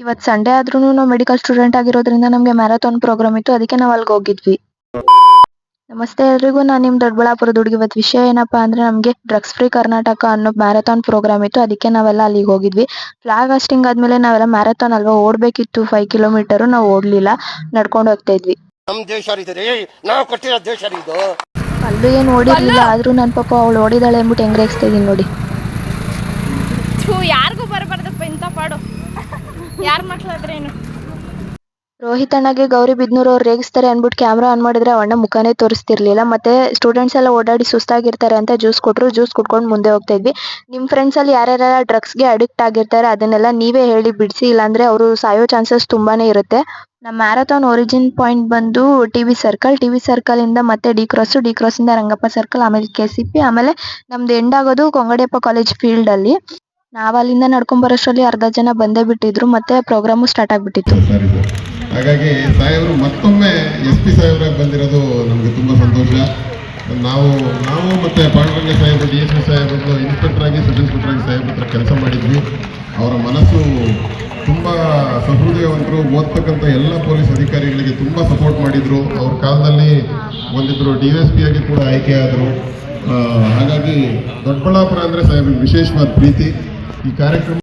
ಇವತ್ತು ಸಂಡೇ ಆದ್ರೂ ನಾವು ಮೆಡಿಕಲ್ ಸ್ಟೂಡೆಂಟ್ ಆಗಿರೋದ್ರಿಂದ ನಮಗೆ ಮ್ಯಾರಥಾನ್ ಪ್ರೋಗ್ರಾಮ್ ಇತ್ತು, ಅದಕ್ಕೆ ನಾವು ಅಲ್ಲಿಗೆ ಹೋಗಿದ್ವಿ. ನಮಸ್ತೆ ಎಲ್ರಿಗೂ, ನಾನು ನಿಮ್ಮ ದೊಡ್ಡಬಳ್ಳಾಪುರದ ಹುಡುಗಿ. ಇವತ್ತು ವಿಷಯ ಏನಪ್ಪಾ ಅಂದ್ರೆ ನಮಗೆ ಡ್ರಗ್ಸ್ ಫ್ರೀ ಕರ್ನಾಟಕ ಅನ್ನೋ ಮ್ಯಾರಥಾನ್ ಪ್ರೋಗ್ರಾಮ್ ಇತ್ತು, ಅದಕ್ಕೆ ನಾವೆಲ್ಲ ಅಲ್ಲಿಗೆ ಹೋಗಿದ್ವಿ. ಫ್ಲಾಗ್ ಹಾಸ್ಟಿಂಗ್ ಆದ್ಮೇಲೆ ನಾವೆಲ್ಲ ಮ್ಯಾರಥಾನ್ ಅಲ್ವಾ ಓಡಬೇಕಿತ್ತು, 5 ಕಿಲೋಮೀಟರ್. ನಾವು ಓಡ್ಲಿಲ್ಲ, ನಡ್ಕೊಂಡು ಹೋಗ್ತಾ ಇದ್ವಿ. ಅಲ್ಲೂ ಏನು ಓಡಿರ್ಲಿಲ್ಲ, ಆದ್ರೂ ನನ್ನ ಪಾಪ ಅವಳು ಓಡಿದಾಳೆ ಅಂದ್ಬಿಟ್ಟು ಹೆಂಗ್ ರೇಗಿಸ್ತಾ ಇದೀನಿ ನೋಡಿ. ಯಾರಿಗೂ ಬರಬಾರ್ದಪ್ಪ ಇಂಥ ಪಾಡು. ಯಾರು ಮಾತಾಡಿದ್ರೇನು? ರೋಹಿತ್ ಅಣ್ಣಗೆ ಗೌರಿಬಿದನೂರು ಅವ್ರು ರೇಗಿಸ್ತಾರೆ ಅಂದ್ಬಿಟ್ಟು ಕ್ಯಾಮ್ರಾ ಆನ್ ಮಾಡಿದ್ರೆ ಅವಣ್ಣ ಮುಖನೇ ತೋರಿಸ್ತಿರ್ಲಿಲ್ಲ. ಮತ್ತೆ ಸ್ಟೂಡೆಂಟ್ಸ್ ಎಲ್ಲ ಓಡಾಡಿ ಸುಸ್ತಾಗಿರ್ತಾರೆ ಅಂತ ಜ್ಯೂಸ್ ಕೊಟ್ರು, ಜ್ಯೂಸ್ ಕುಡ್ಕೊಂಡು ಮುಂದೆ ಹೋಗ್ತಾ ಇದ್ವಿ. ನಿಮ್ಮ ಫ್ರೆಂಡ್ಸ್ ಅಲ್ಲಿ ಯಾರ್ಯಾರೆಲ್ಲ ಡ್ರಗ್ಸ್ಗೆ ಅಡಿಕ್ಟ್ ಆಗಿರ್ತಾರೆ ಅದನ್ನೆಲ್ಲ ನೀವೇ ಹೇಳಿ ಬಿಡಿಸಿ, ಇಲ್ಲಾಂದ್ರೆ ಅವರು ಸಾಯೋ ಚಾನ್ಸಸ್ ತುಂಬಾನೇ ಇರುತ್ತೆ. ನಮ್ಮ ಮ್ಯಾರಥಾನ್ ಒರಿಜಿನ್ ಪಾಯಿಂಟ್ ಬಂದು ಟಿವಿ ಸರ್ಕಲ್ ಇಂದ ಮತ್ತೆ ಡಿ ಕ್ರಾಸ್ ಇಂದ ರಂಗಪ್ಪ ಸರ್ಕಲ್, ಆಮೇಲೆ KCP, ಆಮೇಲೆ ನಮ್ದು ಎಂಡ್ ಆಗೋದು ಕೊಂಗಡಿಯಪ್ಪ ಕಾಲೇಜ್ ಫೀಲ್ಡ್ ಅಲ್ಲಿ. ನಾವ್ ಅಲ್ಲಿಂದ ನಡ್ಕೊಂಡ್ ಬರೋಷ್ಟರಲ್ಲಿ ಅರ್ಧ ಜನ ಬಂದೇ ಬಿಟ್ಟಿದ್ರು, ಮತ್ತೆ ಪ್ರೋಗ್ರಾಮು ಸ್ಟಾರ್ಟ್ ಆಗ್ಬಿಟ್ಟಿತ್ತು. ಹಾಗಾಗಿ ಸಾಹೇಬರು ಮತ್ತೊಮ್ಮೆ SP ಸಾಹೇಬ್ರಾಗಿ ಬಂದಿರೋದು ನಮಗೆ ತುಂಬ ಸಂತೋಷ. ನಾವು ಮತ್ತು ಪಾಂಡುರಂಗ ಸಾಹೇಬರು, DSP ಸಾಹೇಬರು ಇನ್ಸ್ಪೆಕ್ಟರ್ ಆಗಿ, ಸಬ್ ಇನ್ಸ್ಪೆಕ್ಟರ್ ಆಗಿ ಸಾಹೇಬ್ರ ಹತ್ರ ಕೆಲಸ ಮಾಡಿದ್ವಿ. ಅವರ ಮನಸ್ಸು ತುಂಬ ಸಹೃದಯವಂತರು, ಓದ್ತಕ್ಕಂಥ ಎಲ್ಲ ಪೊಲೀಸ್ ಅಧಿಕಾರಿಗಳಿಗೆ ತುಂಬ ಸಪೋರ್ಟ್ ಮಾಡಿದರು. ಅವ್ರ ಕಾಲದಲ್ಲಿ ಒಂದಿಬ್ಬರು DSP ಆಗಿ ಕೂಡ ಆಯ್ಕೆ ಆದರು. ಹಾಗಾಗಿ ದೊಡ್ಡಬಳ್ಳಾಪುರ ಅಂದರೆ ಸಾಹೇಬ್ರಿಗೆ ವಿಶೇಷವಾದ ಪ್ರೀತಿ. ಈ ಕಾರ್ಯಕ್ರಮ